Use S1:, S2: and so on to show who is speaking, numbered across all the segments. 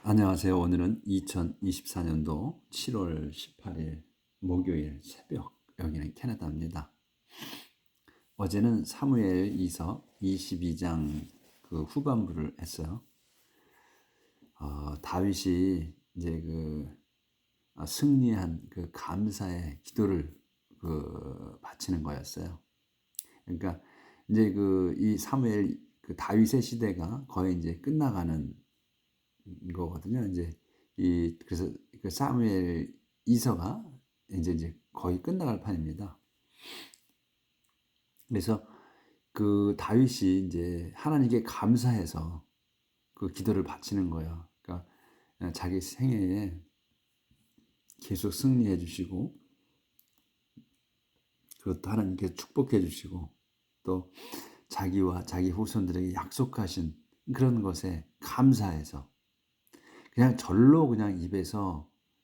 S1: 안녕하세요. 오늘은 2024년도 7월 18일 목요일 새벽, 여기는 캐나다입니다. 어제는 사무엘이서 22장 그 후반부를 했어요. 다윗이 이제 승리한 그 감사의 기도를 바치는 거였어요. 그러니까 이제 이 사무엘 다윗의 시대가 거의 이제 끝나가는 거거든요. 그래서 그 사무엘 이서가 이제 거의 끝나갈 판입니다. 그래서 그 다윗이 이제 하나님께 감사해서 그 기도를 바치는 거예요. 그러니까 자기 생애에 계속 승리해 주시고, 그것도 하나님께 축복해 주시고, 또 자기와 자기 후손들에게 약속하신 그런 것에 감사해서 그냥 절로 그냥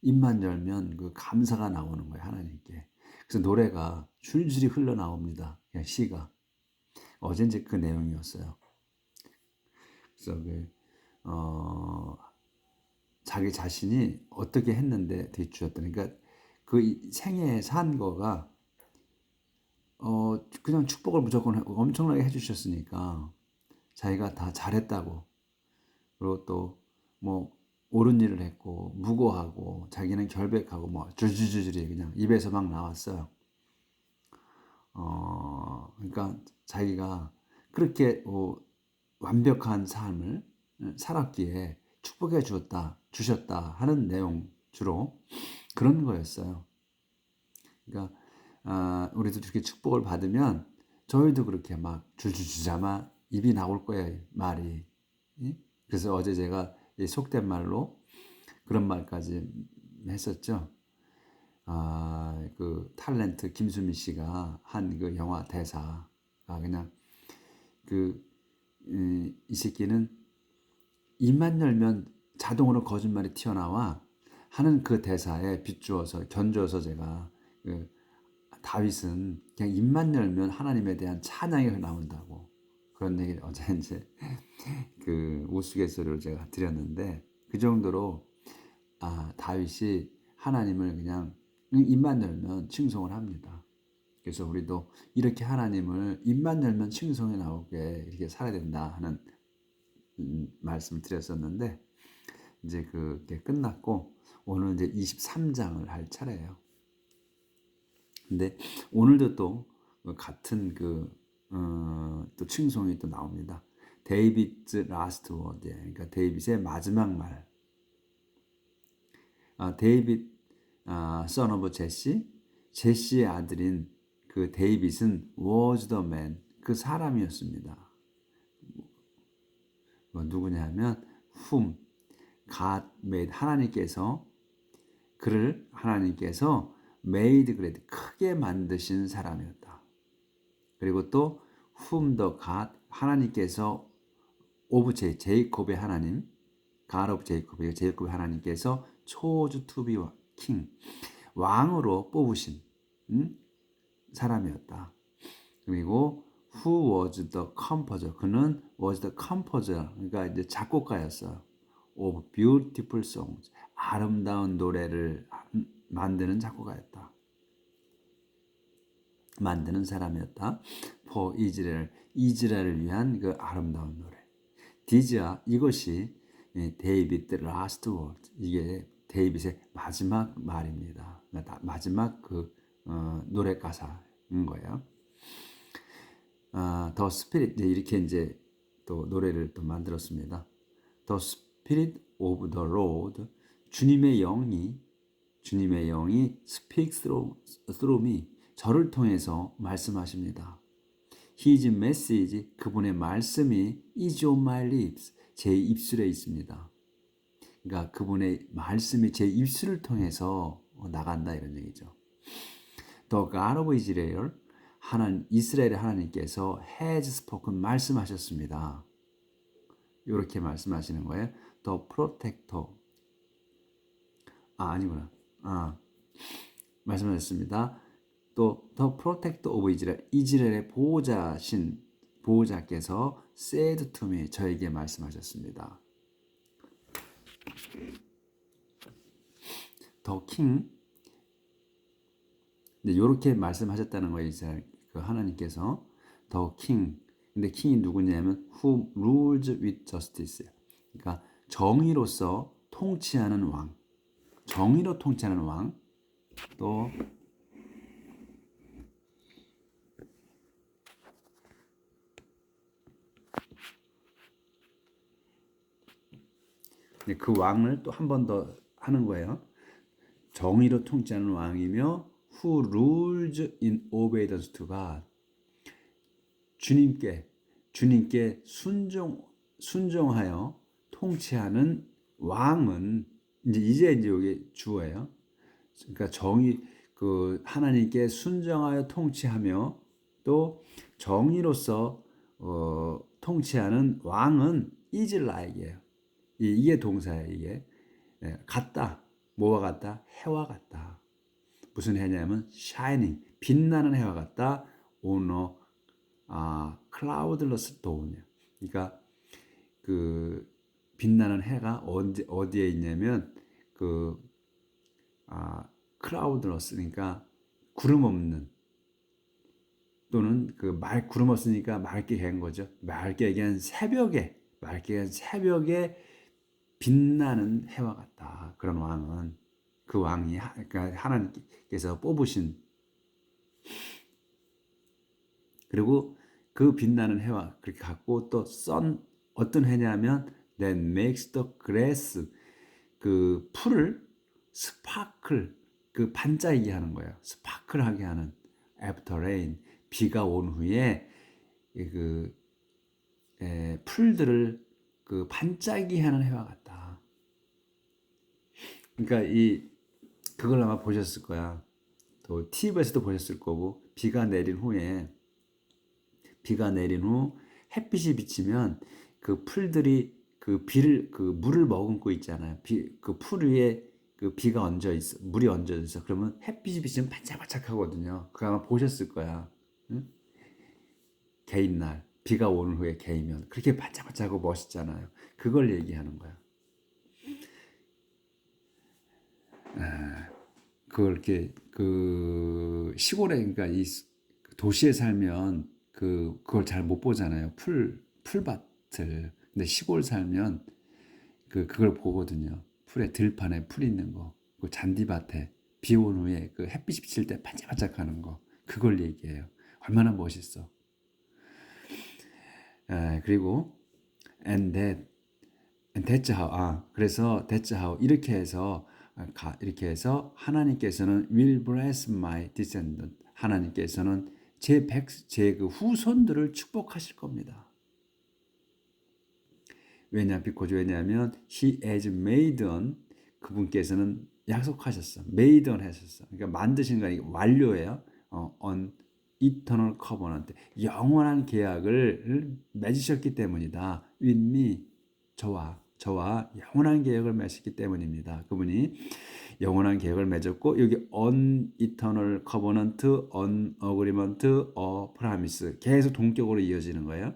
S1: 입만 열면 그 감사가 나오는 거예요, 하나님께. 그래서 노래가 줄줄이 흘러나옵니다. 그냥 시가. 어제 이제 그 내용이었어요. 그래서 자기 자신이 어떻게 했는데 뒤주었더니, 그러니까 그 생애에 산 거가 그냥 축복을 무조건 엄청나게 해주셨으니까 자기가 다 잘했다고, 그리고 또 뭐 옳은 일을 했고 무고하고 자기는 결백하고 뭐 줄줄줄줄이 그냥 입에서 막 나왔어요. 그러니까 자기가 그렇게 완벽한 삶을 살았기에 축복해 주셨다 하는 내용, 주로 그런 거였어요. 그러니까 우리도 이렇게 축복을 받으면 저희도 그렇게 막 줄줄줄자마 입이 나올 거예요, 말이. 그래서 어제 제가 속된 말로 그런 말까지 했었죠. 그 탤런트 김수미 씨가 한 그 영화 대사가 그냥 이 새끼는 입만 열면 자동으로 거짓말이 튀어나와 하는 그 대사에 비추어서 견주어서 제가 다윗은 그냥 입만 열면 하나님에 대한 찬양이 나온다고, 그런 얘기를 어제 이제 그 우스갯소리를 제가 드렸는데, 그 정도로 다윗이 하나님을 그냥 입만 열면 칭송을 합니다. 그래서 우리도 이렇게 하나님을 입만 열면 칭송이 나오게 이렇게 살아야 된다 하는 말씀을 드렸었는데, 이제 그게 끝났고 오늘 이제 23장을 할 차례예요. 근데 오늘도 또 같은 또 칭송이 또 나옵니다. 데이빗 라스트 워드, 그러니까 데이빗의 마지막 말. 데이빗 son of 제시의 아들인 그 데이빗은 was the man, 그 사람이었습니다. 누구냐면 whom God made, 하나님께서 made great, 크게 만드신 사람이었다. 그리고 또 whom the God, 하나님께서 of 제이콥의 하나님, God of 제이콥의 하나님께서 chose to be king, 왕으로 뽑으신 사람이었다. 그리고 who was the composer, 그는 was the composer, 그러니까 이제 작곡가였어요. of beautiful songs, 아름다운 노래를 만드는 작곡가였다. 만드는 사람이었다. for 이스라엘을 위한 그 아름다운 노래. 이것이 데이빗 last word, 이게 데이빗의 마지막 말입니다. 마지막 노래 가사인 거예요. 더 스피릿, 이렇게 이제 또 노래를 또 만들었습니다. The Spirit of the Lord, 주님의 영이 speaks through me, 저를 통해서 말씀하십니다. His message, 그분의 말씀이 is on my lips, 제 입술에 있습니다. 그러니까 그분의 말씀이 제 입술을 통해서 나간다, 이런 얘기죠. The God of Israel, 이스라엘의 하나님께서 has spoken, 말씀하셨습니다. 이렇게 말씀하시는 거예요. The protector, 아니구나. 말씀하셨습니다. 또 The protector of Israel, 이스라엘의 보호자께서 said to me, 저에게 말씀하셨습니다. 더 king. 이제 이렇게 말씀하셨다는 거예요. 이제 그 하나님께서 더 king. 근데 킹이 누구냐면 who rules with justice. 그러니까 정의로서 통치하는 왕. 정의로 통치하는 왕. 또 그 왕을 또 한 번 더 하는 거예요. 정의로 통치하는 왕이며 who rules in obedience to God. 주님께 순종하여 통치하는 왕은 이제 이게 주어예요. 그러니까 그 하나님께 순종하여 통치하며 또 정의로서 통치하는 왕은 is like예요. 이게 동사예요. 이게 같다. 뭐와 같다? 해와 같다. 무슨 해냐면 shining, 빛나는 해와 같다. on a cloudless dawn. 그러니까 그 빛나는 해가 어디에 있냐면 그 cloudless, 그러니까 구름 없는, 또는 구름 없으니까 맑게 갠 거죠. 맑게 갠 새벽에 빛나는 해와 같다. 그런 왕은 그 왕이 그러니까 하나님께서 뽑으신, 그리고 그 빛나는 해와 그렇게 갖고 또 어떤 해냐면 that makes the grass, 그 풀을 스파클, 그 반짝이게 하는 거예요. 스파클하게 하는 after rain, 비가 온 후에 풀들을 그 반짝이게 하는 해와 같다. 그러니까 그걸 아마 보셨을 거야. 또 TV에서도 보셨을 거고, 비가 내린 후 햇빛이 비치면 그 풀들이 물을 머금고 있잖아요. 그 풀 위에 비가 얹어 있어, 물이 얹어 있어. 그러면 햇빛이 비치면 반짝반짝하거든요. 그거 아마 보셨을 거야. 응? 개입날, 비가 오는 후에 개이면 그렇게 반짝반짝하고 멋있잖아요. 그걸 얘기하는 거야. 그걸 이렇게 시골에, 그러니까 이 도시에 살면 그걸 잘 못 보잖아요. 풀밭을. 근데 시골 살면 그걸 보거든요. 들판에 풀 있는 거, 그 잔디밭에 비 온 후에 그 햇빛이 비칠 때 반짝반짝하는 거, 그걸 얘기해요. 얼마나 멋있어. 그리고 that's how, 그래서 that's how, 이렇게 해서 하나님께서는 will bless my descendant. 하나님께서는 제 그 후손들을 축복하실 겁니다. 왜냐하면 he has made on, 그분께서는 약속하셨어. made on 하셨어. 그러니까 만드신 거 아니고 완료예요. on eternal covenant, 영원한 계약을 맺으셨기 때문이다. with me, 저와 영원한 계약을 맺었기 때문입니다. 그분이 영원한 계약을 맺었고, 여기 on eternal covenant, on agreement, a promise, 계속 동격으로 이어지는 거예요.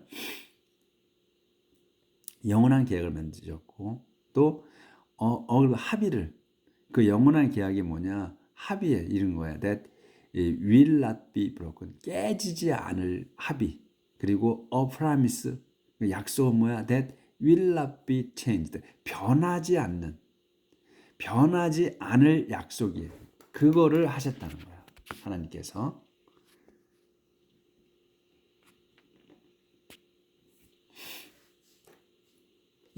S1: 영원한 계약을 맺으셨고, 또 합의를, 그 영원한 계약이 뭐냐, 합의에 이른 거야. that will not be broken, 깨지지 않을 합의. 그리고 a promise, 그 약속은 뭐야, that will not be changed, 변하지 않을 약속이에요. 그거를 하셨다는 거야, 하나님께서.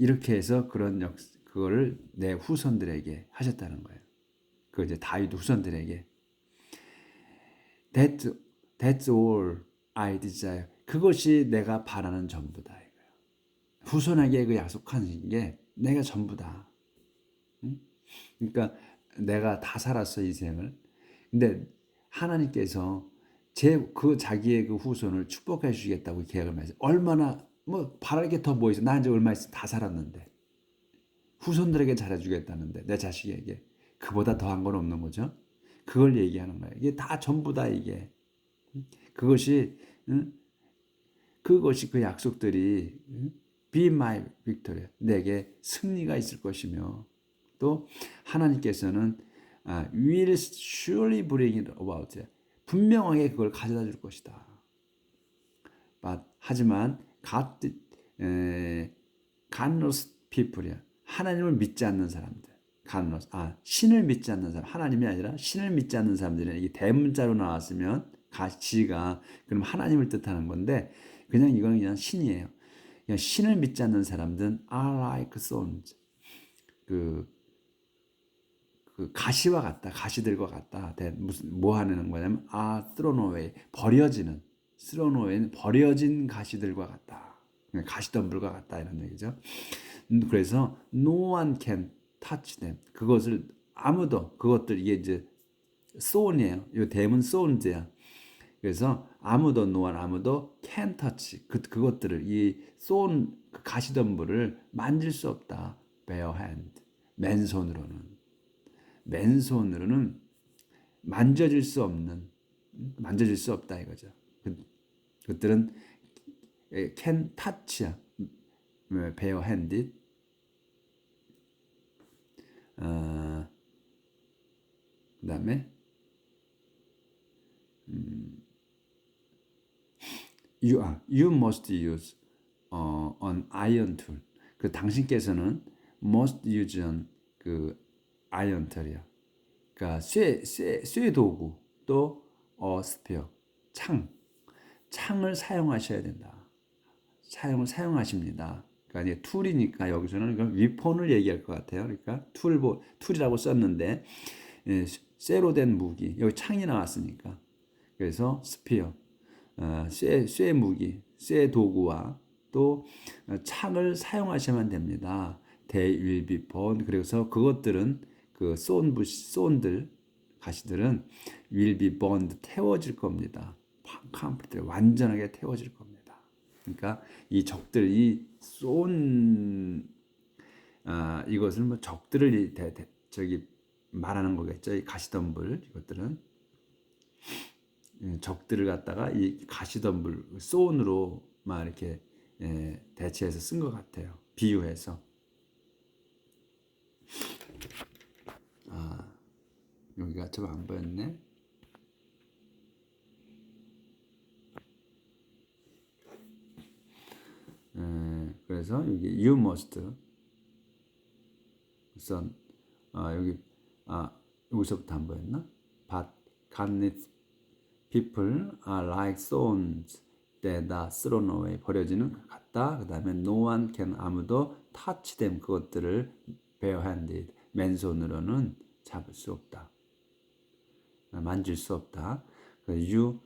S1: 이렇게 해서 그거를 내 후손들에게 하셨다는 거예요. 그 이제 다윗 후손들에게 that's all I desire, 그것이 내가 바라는 전부다 이거예요. 후손에게 그 약속하는 게 내가 전부다. 응? 그러니까 내가 다 살았어, 이 생을. 근데 하나님께서 자기의 그 후손을 축복해 주시겠다고 계약을 맺어요. 얼마나 바랄 게 더 뭐 있어? 나 이제 얼마 있어, 다 살았는데. 후손들에게 잘해주겠다는데, 내 자식에게 그보다 더한 건 없는 거죠. 그걸 얘기하는 거예요. 이게 다 전부다, 이게. 그것이 그 약속들이 be my victory, 내게 승리가 있을 것이며, 또 하나님께서는 will surely bring it about. 분명하게 그걸 가져다 줄 것이다. 하지만 godless people이야. 하나님을 믿지 않는 사람들. godless. 신을 믿지 않는 사람. 하나님이 아니라 신을 믿지 않는 사람들은 이게 대문자로 나왔으면 가시가 그럼 하나님을 뜻하는 건데 그냥 이거는 그냥 신이에요. 그냥 신을 믿지 않는 사람들은 are like thorns. 그 가시와 같다. 가시들과 같다. 무슨 뭐 하는 거냐면 thrown away. 버려지는. thrown away는 버려진 가시들과 같다. 가시덤불과 같다 이런 얘기죠. 그래서 no one can touch them. 그것을 아무도 그것들 이게 이제 thorn이에요. 이 대문 thorns야. 그래서 아무도 no one 아무도 can touch 그것들을 이 thorn 그 가시덤불을 만질 수 없다. bare hand. 맨손으로는 만져질 수 없다 이거죠. 그것들은 can touch야. bare handed. 그다음에 you must use an iron tool. 그 당신께서는 must use an 그 iron tool이야. 그러니까 쇠 도구 또 spear 창을 사용하셔야 된다. 사용하십니다. 그러니까 이제 툴이니까 여기서는 위폰을 얘기할 것 같아요. 그러니까 툴이라고 썼는데 쇠로 된 무기 여기 창이 나왔으니까 그래서 스피어 쇠 무기 쇠 도구와 또 창을 사용하셔야만 됩니다. They will be burned. 그래서 그것들은 그 쏜들 가시들은 will be burned 태워질 겁니다. 컴플리트 완전하게 태워질 겁니다. 그러니까 이 적들 이 이것을 뭐 적들을 저기 말하는 거겠죠. 이 가시덤불 이것들은 적들을 갖다가 이 가시덤불 쏜으로 막 이렇게 대체해서 쓴 것 같아요. 비유해서. 여기가 좀 안 보였네. 그래서 여기 you must 우선 여기서부터 안 보였나? But godless people are like stones that are thrown away. 버려지는 것 같다. 그 다음에 no one can 아무도 touch them. 그것들을 bare-handed 맨손으로는 잡을 수 없다. 만질 수 없다.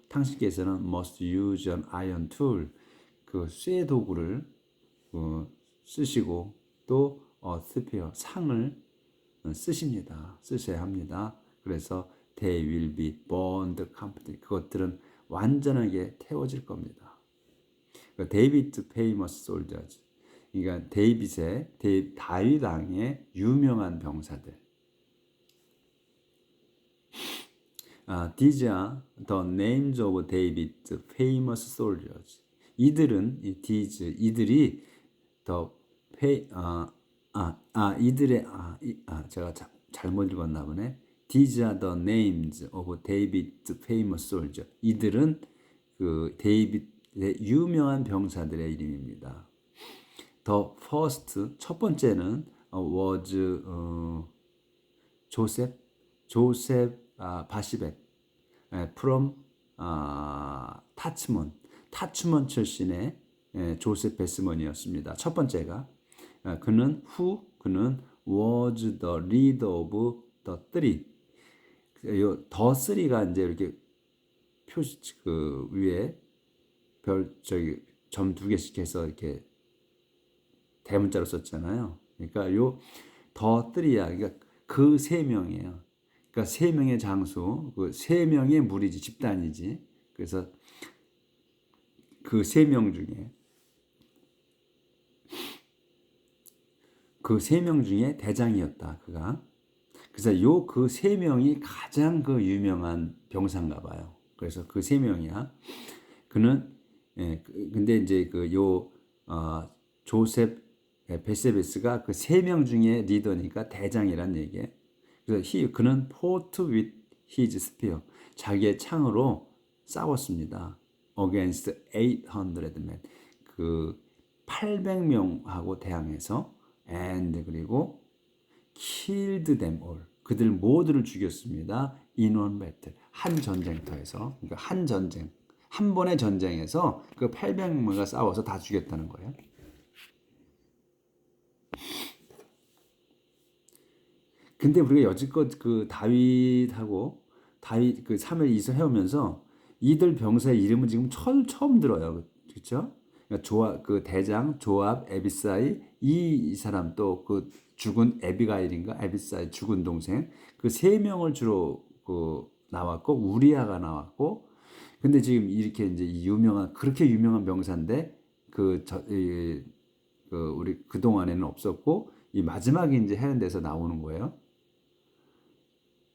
S1: 당신께서는 must use an iron tool. 그 쇠 도구를 쓰시고 또 spear 상을 쓰셔야 합니다. 그래서 they will be burned completely. 그것들은 완전하게 태워질 겁니다. 데이비드 페이머스 솔저즈. 그러니까 다윗 왕의 유명한 병사들. These are the names of David's famous soldiers. 이들이 제가 잘못 읽었나 보네. These are the names of David's famous soldiers. 이들은 그 데이빗의 유명한 병사들의 이름입니다. The first 첫 번째는 was 조셉 바시벳 from 타츠몬 출신의 조셉 베스먼이었습니다. 첫 번째가 그는 was the leader of the three. 더 3가 이제 이렇게 표시 그 위에 점 2개씩 해서 이렇게 대문자로 썼잖아요. 그러니까 더 3야. 그러니까 그 3명이에요. 그러니까 3명의 장수, 그 3명의 무리지, 집단이지. 그래서 그 3명 중에 대장이었다. 그가. 그래서 그 3명이 가장 그 유명한 병사인가 봐요. 그래서 그 3명이야. 그는 근데 이제 조셉 베세베스가 그 3명 중에 리더니까 대장이란 얘기예요. 그래서 그는 fought with his spear. 자기의 창으로 싸웠습니다. against 800 men. 그 800명하고 대항해서 and 그리고 killed them all. 그들 모두를 죽였습니다. in one battle. 한 전쟁터에서. 그러니까 한 전쟁. 한 번의 전쟁에서 그 800명과 싸워서 다 죽였다는 거예요. 근데 우리가 여지껏 그 다윗 그 사무엘 이서 해오면서 이들 병사의 이름은 지금 처음 들어요. 그렇죠? 그러니까 조압 그 대장 조압 에비사이 이 사람 또 그 죽은 에비가일인가 에비사이 죽은 동생 그 세 명을 주로 그 나왔고 우리아가 나왔고 근데 지금 이렇게 이제 그렇게 유명한 명사인데 우리 그 동안에는 없었고 이 마지막에 이제 해는 데서 나오는 거예요.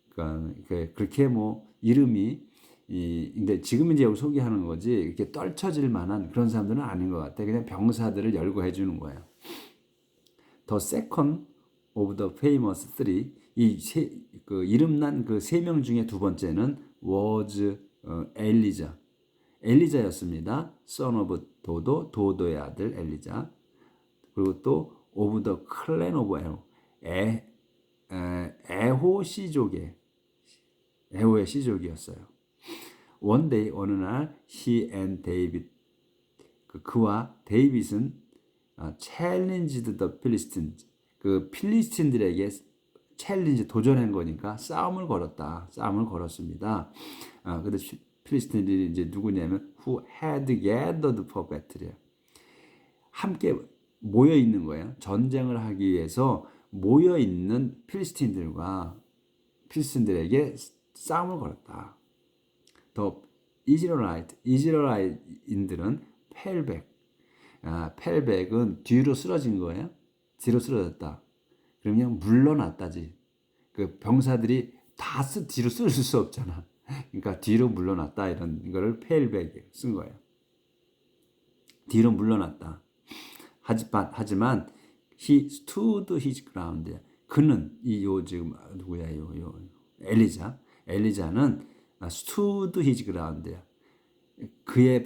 S1: 그러니까 그렇게 뭐 이름이 근데 지금 이제 여기 소개하는 거지 이렇게 떨쳐질 만한 그런 사람들은 아닌 것 같아. 그냥 병사들을 열거해 주는 거예요. The second of the famous three 그 이름난 그 세 명 중에 두 번째는 was 엘리자였습니다. son of 도도의 아들 엘리자. 그리고 또 of the clan of 에호 씨족의 에호의 씨족이었어요. One day 어느 날 he and David 그와 데이빗은 challenged the Philistines 그 필리스틴들에게 챌린지 도전한 거니까 싸움을 걸었습니다. 근데 필리스틴들이 이제 누구냐면 who had gathered for battle 함께 모여 있는 거예요. 전쟁을 하기 위해서 모여 있는 필리스틴들에게 싸움을 걸었다. 더 이스라엘인들은 펠백은 뒤로 쓰러진 거예요. 뒤로 쓰러졌다. 그러면 물러났다지. 그 병사들이 다 뒤로 쓸 수 없잖아. 그러니까 뒤로 물러났다 이런 거를 펠백에 쓴 거예요. 뒤로 물러났다. 하지만 he stood his ground. 그는 지금 누구야 엘리자는 stood his ground. 그의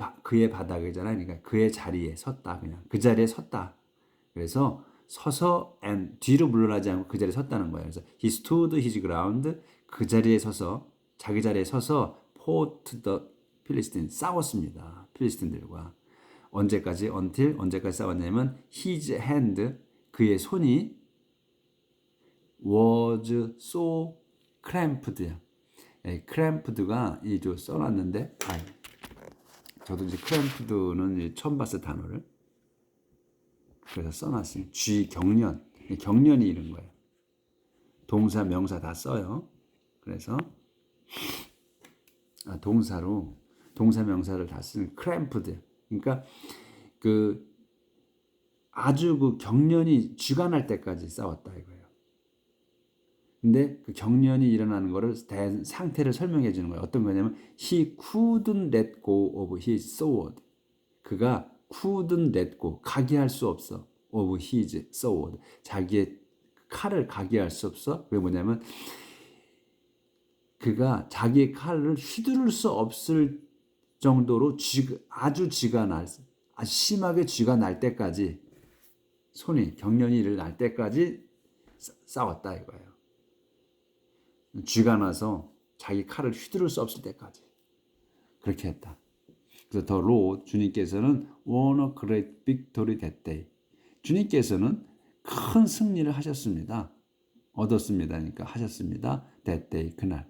S1: 바닥이잖아. 그러니까 그의 자리에 섰다. 그냥 그 자리에 섰다. 그래서 서서 and 뒤로 물러나지 않고 그 자리에 섰다는 거예요. 그래서 he stood his ground. 그 자리에 서서 자기 자리에 서서 fought the Philistines 싸웠습니다. 필리스틴들과 언제까지 싸웠냐면 his hand 그의 손이 was so cramped. cramped가 이저 써놨는데 저도 이제 cramped는 처음 봤어요 단어를. 그래서 써놨어요. 경련이 이런 거예요. 동사 명사 다 써요. 그래서 동사 명사를 다 쓰는 cramped. 그러니까 아주 그 경련이 쥐가 날 때까지 싸웠다 이거예요. 근데 그 경련이 일어나는 거를 상태를 설명해 주는 거예요. 어떤 거냐면 he couldn't let go of his sword. 그가 couldn't let go 가게할 수 없어 of his sword. 자기의 칼을 가게할 수 없어. 그게 뭐냐면 그가 자기의 칼을 휘두를 수 없을 정도로 아주 심하게 쥐가 날 때까지 경련이 일어날 때까지 싸웠다 이거예요. 쥐가 나서 자기 칼을 휘두를 수 없을 때까지 그렇게 했다. 그래서 더 로 주님께서는 won a great victory that day. 주님께서는 큰 승리를 하셨습니다. 얻었습니다. 그러니까 하셨습니다. that day 그날.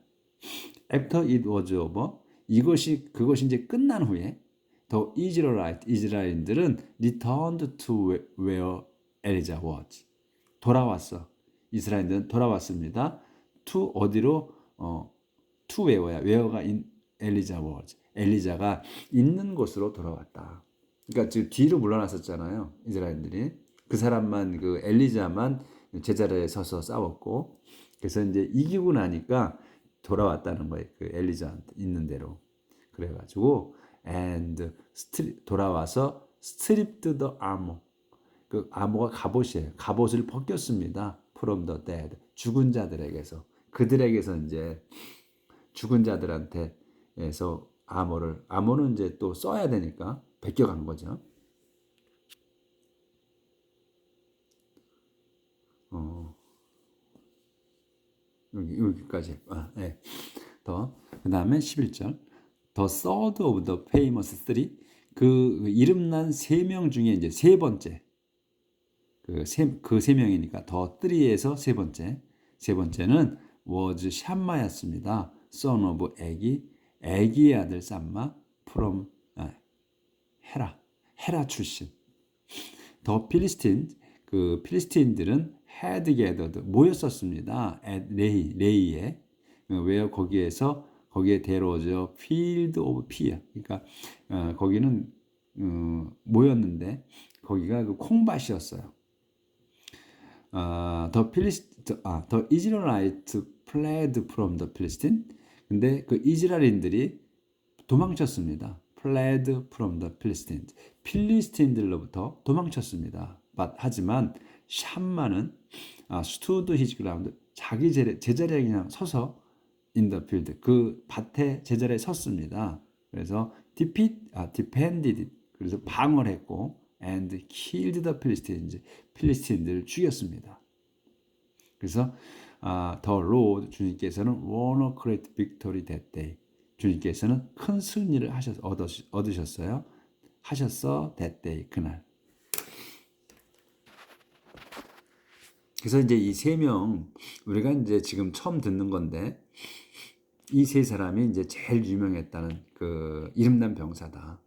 S1: After it was over 그것이 이제 끝난 후에 더 이스라엘인들은 returned to where Elijah was. 이스라엘인들은 돌아왔습니다. to 어디로 to where가 Elijah was. 엘리자가 있는 곳으로 돌아왔다. 그러니까 지금 뒤로 물러났었잖아요. 이스라엘들이 그 사람만 엘리자만 제자리에 서서 싸웠고 그래서 이제 이기고 나니까 돌아왔다는 거예요. 그 엘리자 있는 대로. 그래가지고 and 돌아와서 stripped the armor. 그 아모가 갑옷이에요. 갑옷을 벗겼습니다. from the dead. 죽은 자들에게서. 그들에게서 이제 죽은 자들한테에서 암호는 이제 또 써야 되니까 베껴간 거죠. 어, 여기까지. 네. 그 다음에 11절. The third of the famous three. 그 이름난 세 명 중에 이제 세 번째. 그 세 명이니까 더 3에서 세 번째. 세 번째는 was 샴마였습니다. son of 애기의 아들 쌈마 from 헤라 출신. 더 필리스틴 그 필리스틴들은 had gathered 모였었습니다. at 레이에 왜 거기에 데려오죠. field of pear. 그러니까 거기는 모였는데 거기가 그 콩밭이었어요. 더 이스라엘ite fled from the Philistine. 근데 그 이스라엘인들이 도망쳤습니다. fled from the Philistines. 필리스틴들로부터 도망쳤습니다. 하지만 샴마는 stood his ground. 자기 제자리에 그냥 서서 in the field. 그 밭에 제자리에 섰습니다. 그래서 defended. 그래서 방어를 했고 and killed the Philistines. 필리스틴들을 죽였습니다. 그래서 the Lord 주님께서는 won a great victory that day. 주님께서는 큰 승리를 얻으셨어요. 하셨어 that day 그날. 그래서 이제 이 세 명 우리가 이제 지금 처음 듣는 건데 이 세 사람이 이제 제일 유명했다는 그 이름난 병사다.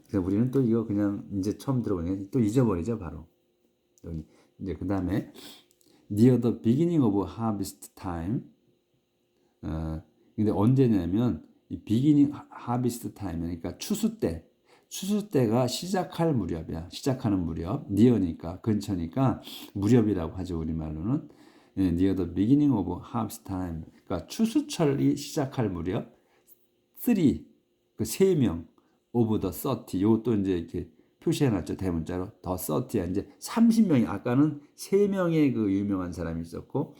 S1: 그래서 우리는 또 이거 그냥 이제 처음 들어보니까 또 잊어버리죠 바로. 이제 그 다음에 near the beginning of harvest time. 근데 언제냐면 이 beginning harvest time 그러니까 추수 때가 시작할 무렵이야. 시작하는 무렵. near니까 근처니까 무렵이라고 하죠 우리말로는. near the beginning of harvest time. 그러니까 추수철이 시작할 무렵. 3 세 명 of the 30. 요것도 이제 이렇게 표시해놨죠 대문자로. 더 30야. 이제 30명이 아까는 3명의 그 유명한 사람이 있었고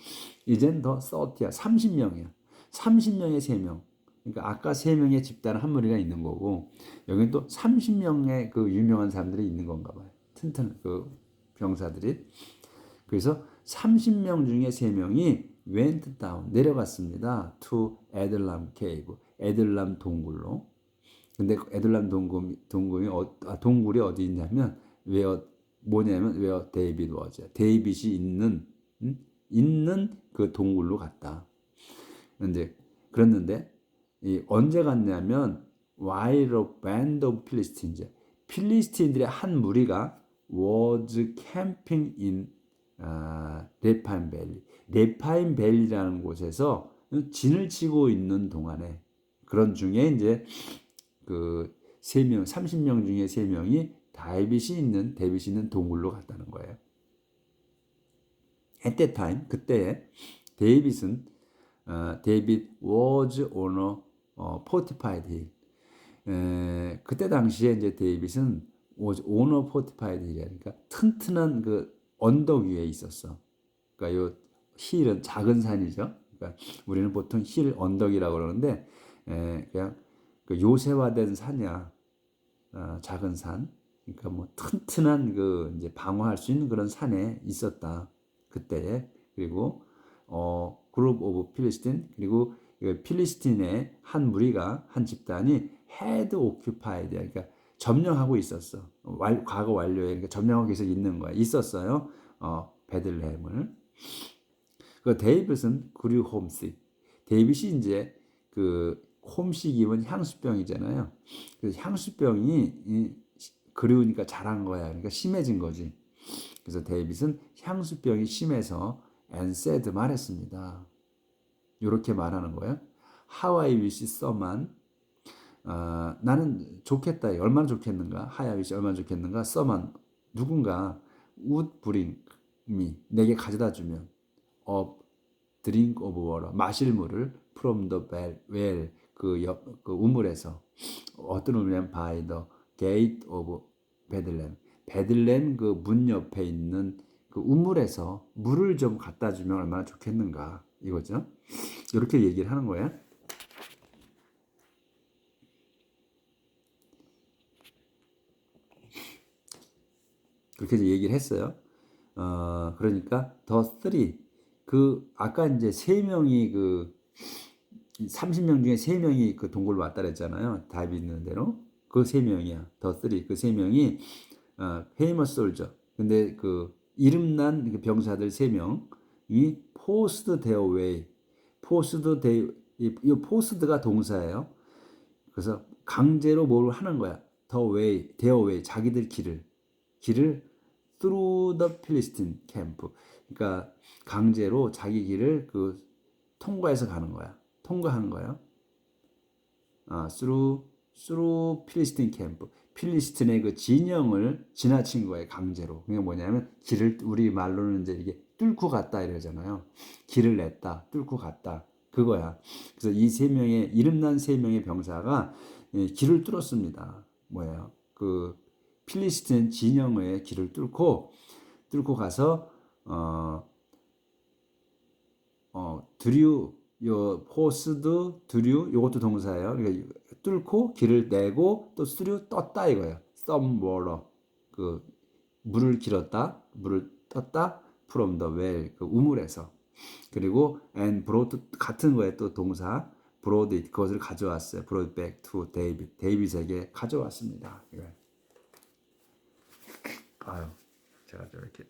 S1: 이젠 더 30야. 30명이야. 30명의 3명. 그러니까 아까 3명의 집단 한 무리가 있는 거고 여기는 또 30명의 그 유명한 사람들이 있는 건가 봐요. 튼튼 그 병사들이. 그래서 30명 중에 3명이 went down 내려갔습니다. to 에들람 cave. 에들람 동굴로. 근데 에들람 동굴이 어디 있냐면 뭐냐면 데이빗 워즈. 데이빗이 있는 그 동굴로 갔다. 근데 그랬는데 언제 갔냐면 while a band of Philistines. 필리스틴들의 한 무리가 was camping in 레파임 밸리. 레파임 밸리라는 곳에서 진을 치고 있는 동안에 그런 중에 이제 그 3명, 30명 중에 3명이 데이빗이 있는 동굴로 갔다는 거예요. At that time, 그때 데이빗 was on a fortified hill. 그때 당시에 이제 데이빗은 was on a fortified hill. 그러니까 튼튼한 그 언덕 위에 있었어. 그러니까 요 힐은 작은 산이죠. 그러니까 우리는 보통 힐 언덕이라고 그러는데 그냥 그 요새화된 산이야. 작은 산. 그러니까 뭐 튼튼한 그 이제 방어할 수 있는 그런 산에 있었다. 그때에. 그리고 그룹 오브 필리스틴 그리고 필리스틴의 한 무리가 한 집단이 had occupied 그러니까 점령하고 있었어. 과거 완료에 그러니까 점령하고 계속 있는 거야. 있었어요. 베들레헴을. 그 데이빗은 그리고 홈식. 데이빗이 이제 그 홈식이면 향수병이잖아요. 그래서 향수병이 그리우니까 잘한 거야. 그러니까 심해진 거지. 그래서 데이빗은 향수병이 심해서 and said 말했습니다. 이렇게 말하는 거예요. How I wish someone 나는 좋겠다. 얼마나 좋겠는가? How I wish 얼마나 좋겠는가? someone 누군가 would bring me 내게 가져다 주면 a drink of water 마실 물을 from the well 그 우물에서 어떤 우물이냐면 by the gate of 베들렘 그 문 옆에 있는 그 우물에서 물을 좀 갖다 주면 얼마나 좋겠는가 이거죠. 이렇게 얘기를 하는 거예요. 그렇게 얘기를 했어요. 그러니까 더 쓰리 그 아까 이제 세 명이 그 30명 중에 세 명이 그 동굴로 왔다 그랬잖아요. 답이 있는 대로 그 세 명이야. 더 쓰리 그 세 명이 페이머스 솔저. 근데 그 이름난 그 병사들 세 명이 포스드 데어 웨이. 포스드 데이 이 포스드가 동사예요. 그래서 강제로 뭘 하는 거야. 더 웨이, 데어 웨이 자기들 길을 through the Philistine camp. 그러니까 강제로 자기 길을 그 통과해서 가는 거야. 통과하는 거예요. through Philistine camp. 필리스틴의 그 진영을 지나친 거예요. 강제로. 그게 뭐냐면 길을 우리 말로는 이제 이게 뚫고 갔다 이러잖아요. 길을 냈다, 뚫고 갔다. 그거야. 그래서 이 세 명의 이름난 세 명의 병사가 길을 뚫었습니다. 뭐예요? 그 필리스틴 진영의 길을 뚫고 가서 드류 요 포스드 드류 요것도 동사예요. 그러니까 뚫고 길을 내고 또 스류 떴다 이거예요. some water 그 물을 길었다, 물을 떴다 from the well 그 우물에서. 그리고 and brought 같은 거에 또 동사 brought it 그것을 가져왔어요. brought back to David 데이빗에게 가져왔습니다. 이거예요. 아유 제가 저렇게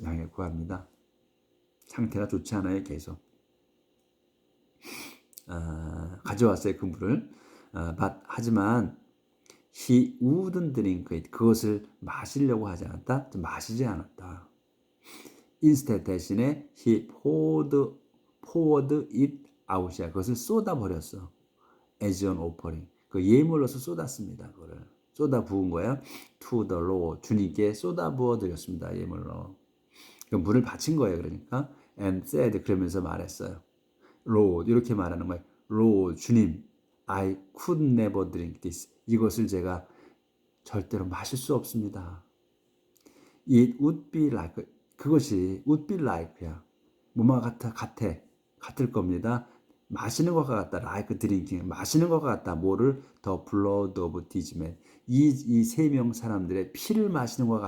S1: 양해 구합니다. 상태가 좋지 않아요. 계속 가져왔어요. 그 물을 하지만 he wouldn't drink it 그것을 마시려고 하지 않았다. 좀 마시지 않았다. instead 대신에 he poured it out이야. 그것을 쏟아 버렸어. as an offering 그 예물로서 쏟았습니다. 그거를 쏟아 부은 거야. to the Lord 주님께 쏟아 부어 드렸습니다. 예물로. 그 물을 바친 거예요. 그러니까 and said 그러면서 말했어요. Lord 이렇게 말하는 거예요. Lord 주님, I could never drink this. 이것을 제가 절대로 마실 수 없습니다. It would be like 그것이 would be like야. 뭐만 같을 겁니다. 마시는 것과 같다. like drinking 마시는 것과 같다. 뭐를 the blood of these men 이 세 명 사람들의 피를 마시는 것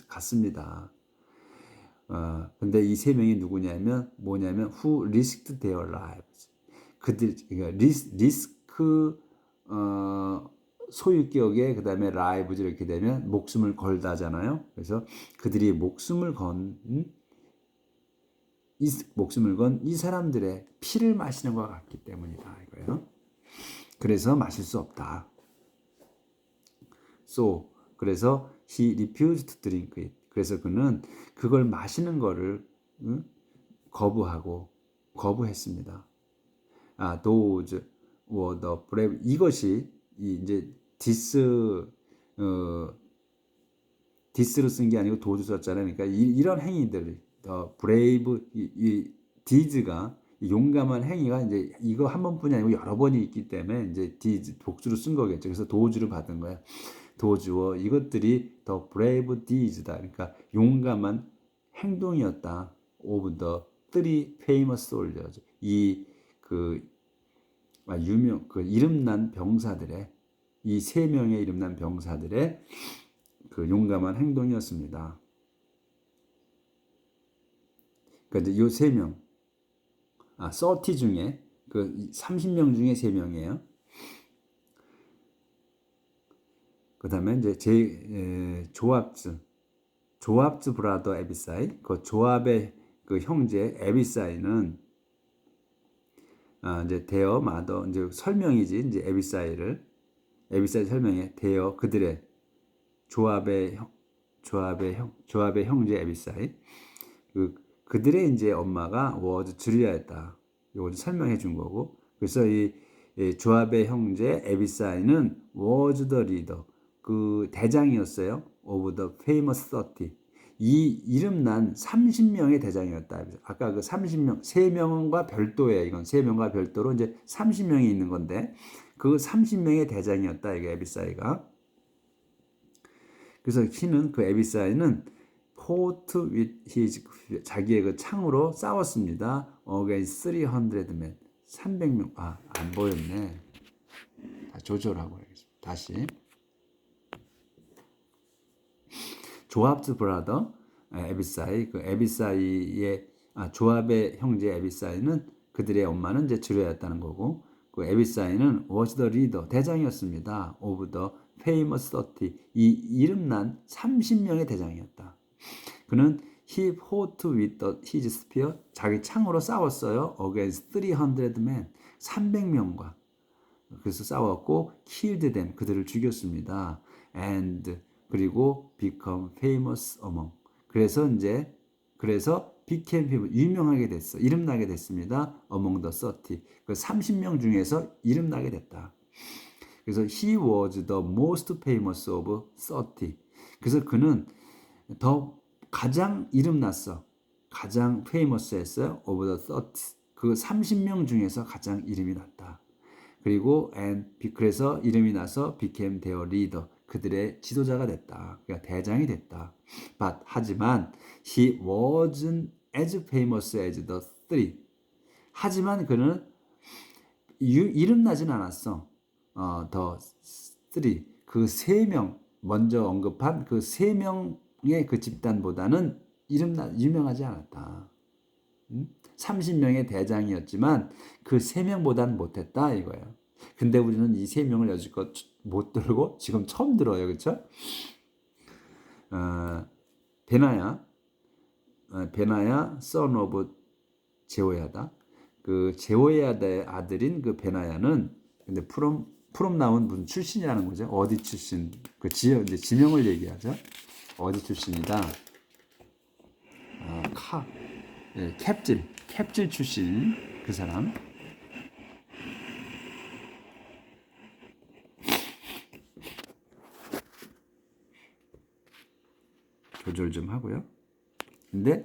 S1: 같습니다. 근데 이 세 명이 누구냐면 뭐냐면 who risked their lives. 그들 그러니까 리스크 소유격에 그다음에 lives 이렇게 되면 목숨을 걸다잖아요. 그래서 그들이 목숨을 건 이 사람들의 피를 마시는 것 같기 때문이다 이거예요. 그래서 마실 수 없다. So 그래서 he refused to drink it. 그래서 그는 그걸 마시는 거를 거부했습니다. those were the brave 이것이 이제 디스로 쓴 게 아니고 도주 썼잖아요. 그러니까 이런 행위들 brave deeds가 용감한 행위가 이제 이거 한 번뿐이 아니고 여러 번이 있기 때문에 이제 deeds 복수로 쓴 거겠죠. 그래서 도주를 받은 거야. 도주어 이것들이 더 brave deeds다. 그러니까 용감한 행동이었다. of the three famous soldiers. 이그 유명 그 이름난 병사들의 이 세 명의 이름난 병사들의 그 용감한 행동이었습니다. 그러니까 이제 요 세 명, 30 중에 그 30명 중에 세 명이에요. 그다음에 이제 조압즈 브라더 에비사이 그 조압의 그 형제 에비사이는 이제 데어 마더 이제 설명이지 이제 에비사이 설명에 데어 그들의 조압의 형제 에비사이 그들의 이제 엄마가 워즈 주리아였다. 이걸 설명해 준 거고 그래서 이 조압의 형제 에비사이는 워즈 더 리더 그 대장이었어요. of the famous 30. 이 이름난 30명의 대장이었다. 아까 그 30명, 3명과 별도예요. 이건 3명과 별도로 이제 30명이 있는 건데 그 30명의 대장이었다. 이게 에비사이가. 그래서 히는 그 에비사이는 fought with his 자기의 그 창으로 싸웠습니다. against 300 men 300명 안 보였네. 조절하고 해야겠습니다. 다시 조압스 브라더 에비사이 그 에비사이의 조압의 형제 에비사이는 그들의 엄마는 이제 주례였다는 거고 그 에비사이는 was the leader 대장이었습니다. of the famous 30 이 이름난 30명의 대장이었다. 그는 he fought with his spear 자기 창으로 싸웠어요. against 300 men 300명과 그래서 싸웠고 killed them 그들을 죽였습니다. and 그리고 become famous among 그래서 became famous 유명하게 됐어. 이름나게 됐습니다. among the 30 그 30명 중에서 이름나게 됐다. 그래서 he was the most famous of 30 그래서 그는 더 가장 이름났어. 가장 famous했어요. of the 30 그 30명 중에서 가장 이름이 났다. 그리고 그래서 이름이 나서 became their leader 그들의 지도자가 됐다. 그러니까 대장이 됐다. 하지만 he wasn't as famous as the three. 하지만 그는 이름 나진 않았어. the three 그 세 명 먼저 언급한 그 세 명의 그 집단보다는 유명하지 않았다. 30명의 대장이었지만 그 3명보다는 못했다 이거예요. 근데 우리는 이 3명을 여지껏 못 들고 지금 처음 들어요. 그렇죠? 베나야 son of 제호야다. 그 제호야다의 아들인 그 베나야는 근데 프롬 나온 무슨 출신이라는 거죠. 어디 출신? 그 이제 지명을 얘기하죠. 어디 출신이다. 캡질 출신 그 사람. 조절 좀 하고요. 근데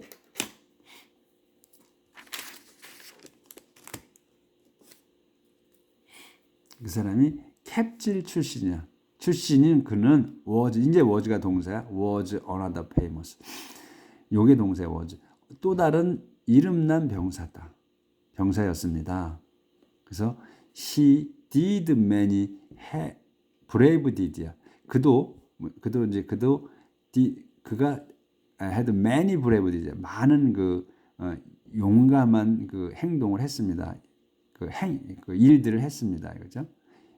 S1: 그 사람이 캡질 출신이야. 출신인 그는 was 이제 was가 동사야. was another famous. 요게 동사야 was. 또 다른 이름난 병사였습니다. 그래서 he did many brave deed야. 그가 had many brave deeds. 많은 용감한 행동을 했습니다. 그 일들을 했습니다. 그죠?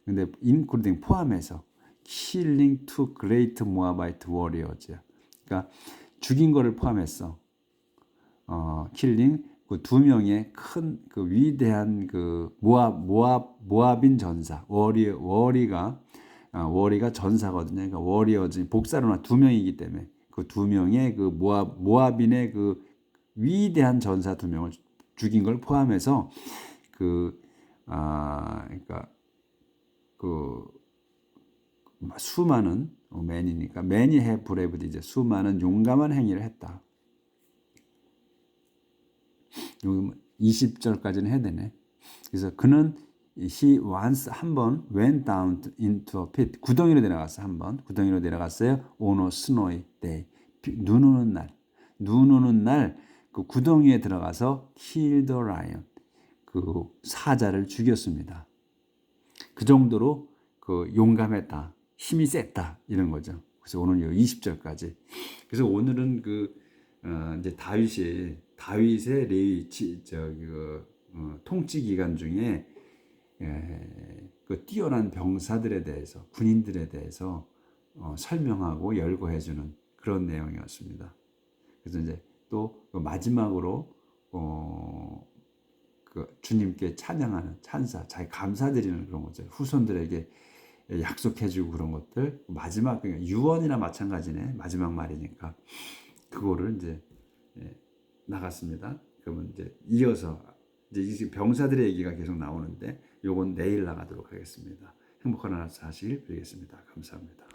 S1: 근데 including 포함해서 killing two great Moabite warriors. 그러니까 죽인 거를 포함했어. 킬링 그 두 명의 큰 그 위대한 그 모압인 전사 워리가 전사거든요. 그러니까 워리어즈 복사로나 두 명이기 때문에 그 두 명의 그 모압인의 그 위대한 전사 두 명을 죽인 걸 포함해서 그러니까 그 수많은 맨이니까 many have braved 이제 수많은 용감한 행위를 했다. 20절까지는 해야 되네. 그래서 그는 he once 한번 went down into a pit 구덩이로 내려갔어. 한번 구덩이로 내려갔어요. on a snowy day 눈 오는 날 그 구덩이에 들어가서 killed a lion 그 사자를 죽였습니다. 그 정도로 그 용감했다, 힘이 셌다 이런 거죠. 그래서 오늘 20절까지. 그래서 오늘은 이제 다윗의 레위 통치 기간 중에 그 뛰어난 병사들에 대해서 군인들에 대해서 설명하고 열거해주는 그런 내용이었습니다. 그래서 이제 또 마지막으로 그 주님께 찬양하는 찬사, 자기 감사드리는 그런 거죠. 후손들에게 약속해주고 그런 것들 마지막 유언이나 마찬가지네. 마지막 말이니까 그거를 이제 나갔습니다. 그러면 이제 이어서 이제 병사들의 얘기가 계속 나오는데 요건 내일 나가도록 하겠습니다. 행복한 하루 사시길 빌겠습니다. 감사합니다.